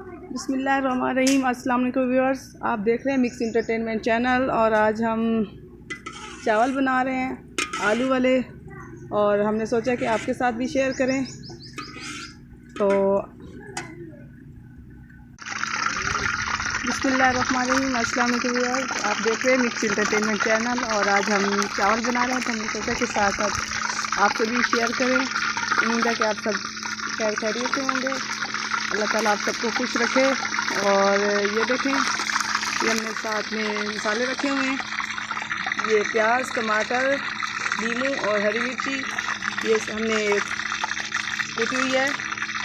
बिस्मिल्लाहिर्रहमानिर्रहीम। अस्सलाम वालेकुम व्यूअर्स, आप देख रहे हैं मिक्स इंटरटेनमेंट चैनल। और आज हम चावल बना रहे हैं आलू वाले, और हमने सोचा कि आपके साथ भी शेयर करें। तो बिस्मिल्लाहिर्रहमानिर्रहीम। अस्सलाम वालेकुम व्यूअर्स, आप देख रहे हैं मिक्स इंटरटेनमेंट चैनल। और आज हम चावल बना रहे हैं, तो हमने सोचा कि साथ साथ आपसे भी शेयर करें। उम्मीद है कि आप सब खैरियत से होंगे। अल्लाह ताला आप सबको खुश रखे। और ये देखें, ये हमने साथ में मसाले रखे हुए हैं। ये प्याज, टमाटर, नींबू और हरी मिर्ची ये हमने कुटी हुई है।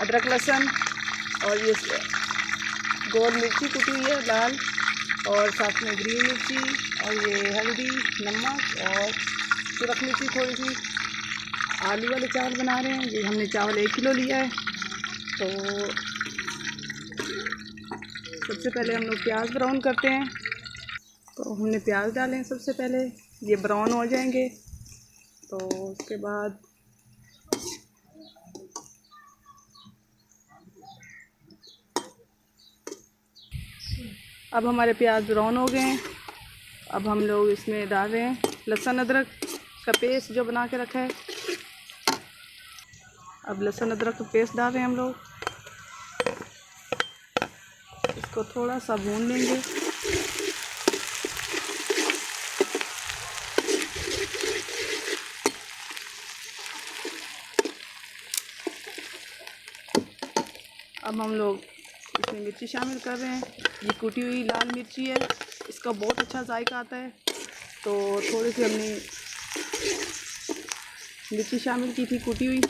अदरक, लहसुन और ये गोल मिर्ची कुटी हुई है लाल, और साथ में ग्रीन मिर्ची और ये हल्दी, नमक और सुरख मिर्ची थोड़ी सी। आलू वाले चावल बना रहे हैं। ये हमने चावल 1 किलो लिया है। तो सबसे पहले हम लोग प्याज ब्राउन करते हैं। तो हमने प्याज डाले हैं सबसे पहले, ये ब्राउन हो जाएंगे। तो उसके बाद अब हमारे प्याज ब्राउन हो गए हैं। अब हम लोग इसमें डाल रहे हैं लहसुन अदरक का पेस्ट जो बना के रखा है। अब लहसुन अदरक का पेस्ट डाल रहे हैं हम लोग। इसको थोड़ा सा भून लेंगे। अब हम लोग इसमें मिर्ची शामिल कर रहे हैं। ये कुटी हुई लाल मिर्ची है, इसका बहुत अच्छा जायका आता है। तो थोड़ी सी हमने मिर्ची शामिल की थी कुटी हुई।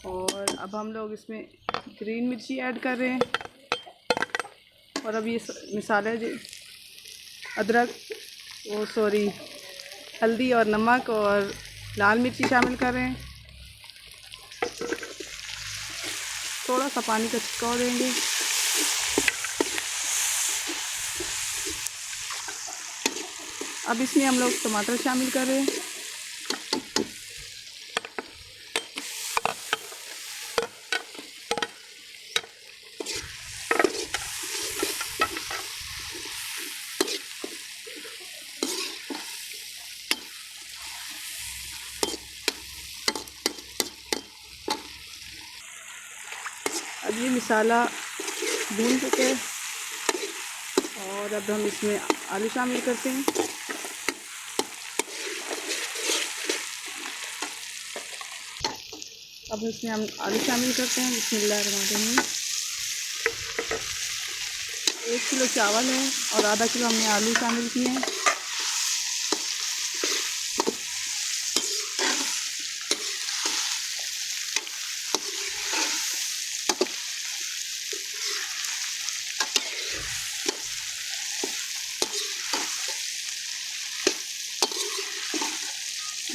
और अब हम लोग इसमें ग्रीन मिर्ची ऐड कर रहे हैं। और अब ये मसाले जो अदरक हल्दी और नमक और लाल मिर्ची शामिल कर रहे हैं। थोड़ा सा पानी का छिड़काव देंगे। अब इसमें हम लोग टमाटर शामिल कर रहे हैं। अब ये मसाला भून चुके हैं, और अब हम इसमें आलू शामिल करते हैं। अब इसमें हम आलू शामिल करते हैं। बिस्मिल्लाहिर्रहमानिर्रहीम। 1 किलो चावल है और आधा किलो हमने आलू शामिल किए हैं।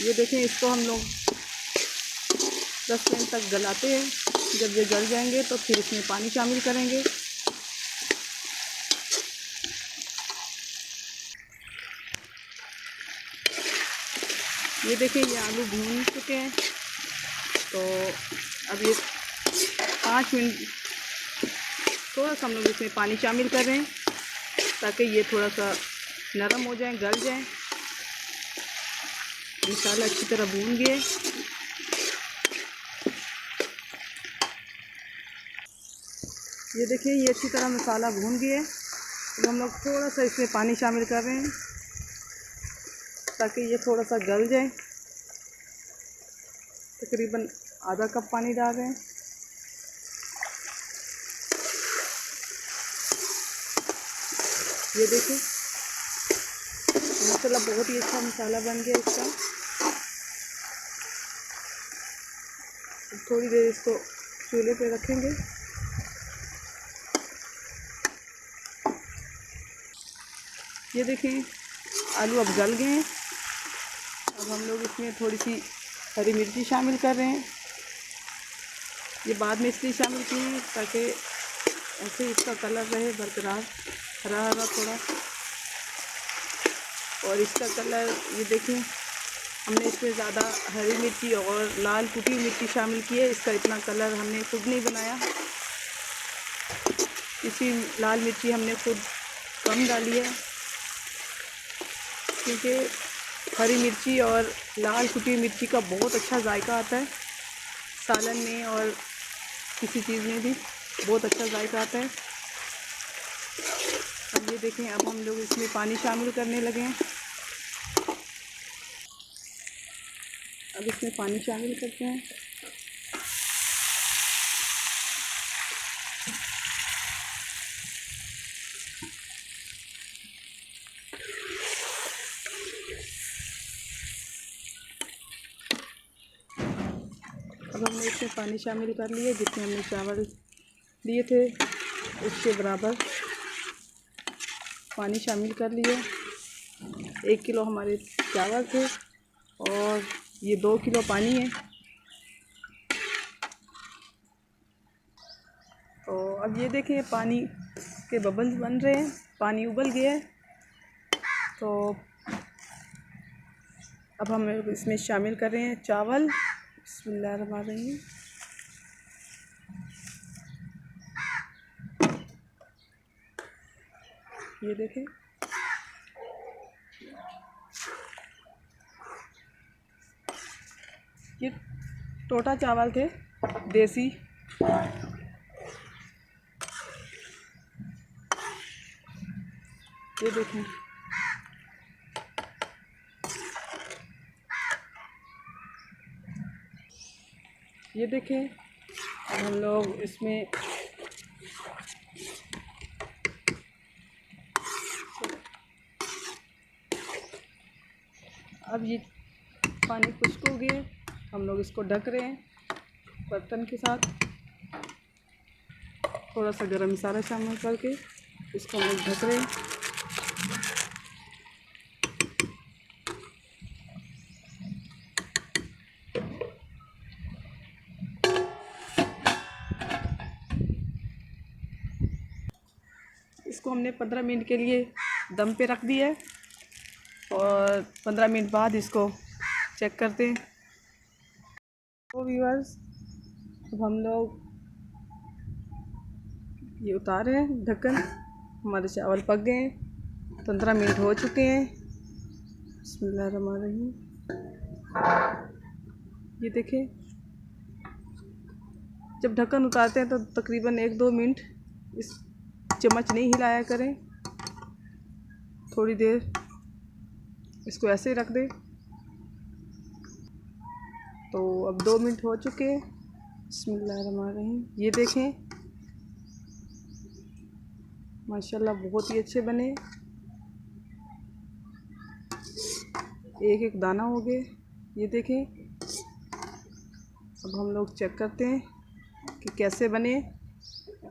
ये देखें, इसको हम लोग 10 मिनट तक गलाते हैं। जब ये गल जाएंगे तो फिर इसमें पानी शामिल करेंगे। ये देखें, ये आलू भून चुके हैं। तो अब ये 5 मिनट थोड़ा सा हम लोग इसमें पानी शामिल कर रहे हैं, ताकि ये थोड़ा सा नरम हो जाए, गल जाए। मसाला अच्छी तरह भून गए। ये देखिए, ये अच्छी तरह मसाला भून गया। तो हम लोग थोड़ा सा इसमें पानी शामिल कर रहे हैं, ताकि ये थोड़ा सा गल जाए। तकरीबन आधा कप पानी डाल रहे हैं। ये देखिए, माशाल्लाह बहुत ही अच्छा मसाला बन गया इसका। थोड़ी देर इसको चूल्हे पे रखेंगे। ये देखें, आलू अब गल गए हैं। अब हम लोग इसमें थोड़ी सी हरी मिर्ची शामिल कर रहे हैं। ये बाद में इसलिए शामिल की है ताकि ऐसे इसका कलर रहे बरकरार, हरा हरा थोड़ा। और इसका कलर ये देखें हमने इसमें ज़्यादा हरी मिर्ची और लाल कुटी मिर्ची शामिल की है, इसका इतना कलर हमने खुद नहीं बनाया। इसी लाल मिर्ची हमने खुद कम डाली है, क्योंकि हरी मिर्ची और लाल कुटी मिर्ची का बहुत अच्छा जायका आता है सालन में और किसी चीज़ में भी बहुत अच्छा जायका आता है। अब ये देखें, अब हम लोग इसमें पानी शामिल करने लगे हैं। अब इसमें पानी शामिल करते हैं। अब हमने इसमें पानी शामिल कर लिया, जितने हमने चावल लिए थे उसके बराबर पानी शामिल कर लिया। 1 किलो हमारे चावल थे और ये 2 किलो पानी है। तो अब ये देखिए पानी के बबल्स बन रहे हैं, पानी उबल गया है। तो अब हम इसमें शामिल कर रहे हैं चावल। बिस्मिल्लाहिर्रहमानिर्रहीम। ये देखें, ये टोटा चावल थे देसी। ये देखें, ये देखें। अब हम लोग इसमें अब ये पानी खुश्क हो गया, हम लोग इसको ढक रहे हैं बर्तन के साथ। थोड़ा सा गरम मसाला शामिल करके इसको हम लोग ढक रहे हैं। इसको हमने 15 मिनट के लिए दम पे रख दिया है और 15 मिनट बाद इसको चेक करते हैं। तो व्यूअर्स, अब हम लोग ये उतार रहे हैं ढक्कन। हमारे चावल पक गए हैं, 15 मिनट हो चुके हैं। बिस्मिल्लाहिर्रहमानिर्रहीम। ये देखिए, जब ढक्कन उतारते हैं तो तकरीबन 1-2 मिनट इस चम्मच नहीं हिलाया करें, थोड़ी देर इसको ऐसे ही रख दें। तो अब 2 मिनट हो चुके हैं। बिस्मिल्लाहिर्रहमानिर्रहीम। ये देखें, माशाल्लाह बहुत ही अच्छे बने, एक एक दाना हो गए। ये देखें, अब हम लोग चेक करते हैं कि कैसे बने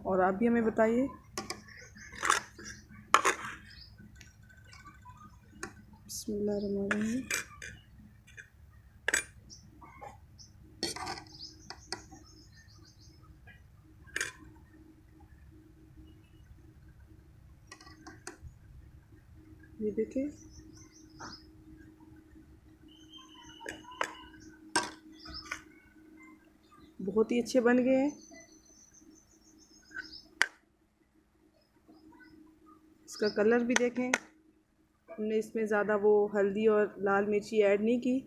और आप भी हमें बताइए। बिस्मिल्लाहिर्रहमानिर्रहीम। ये देखें, बहुत ही अच्छे बन गए हैं। इसका कलर भी देखें, हमने इसमें ज़्यादा वो हल्दी और लाल मिर्ची ऐड नहीं की।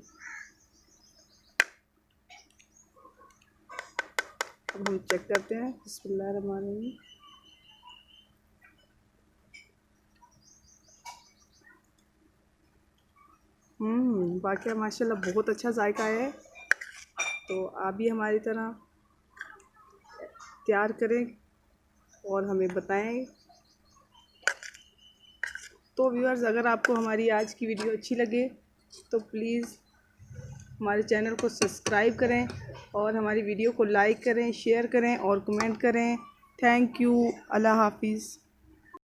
अब हम चेक करते हैं। बिस्मिल्लाहिर्रहमानिर्रहीम। वाकई माशाल्लाह बहुत अच्छा जायका है। तो आप भी हमारी तरह तैयार करें और हमें बताएं। तो व्यूअर्स, अगर आपको हमारी आज की वीडियो अच्छी लगे तो प्लीज़ हमारे चैनल को सब्सक्राइब करें और हमारी वीडियो को लाइक करें, शेयर करें और कमेंट करें। Thank you. अल्लाह हाफिज़।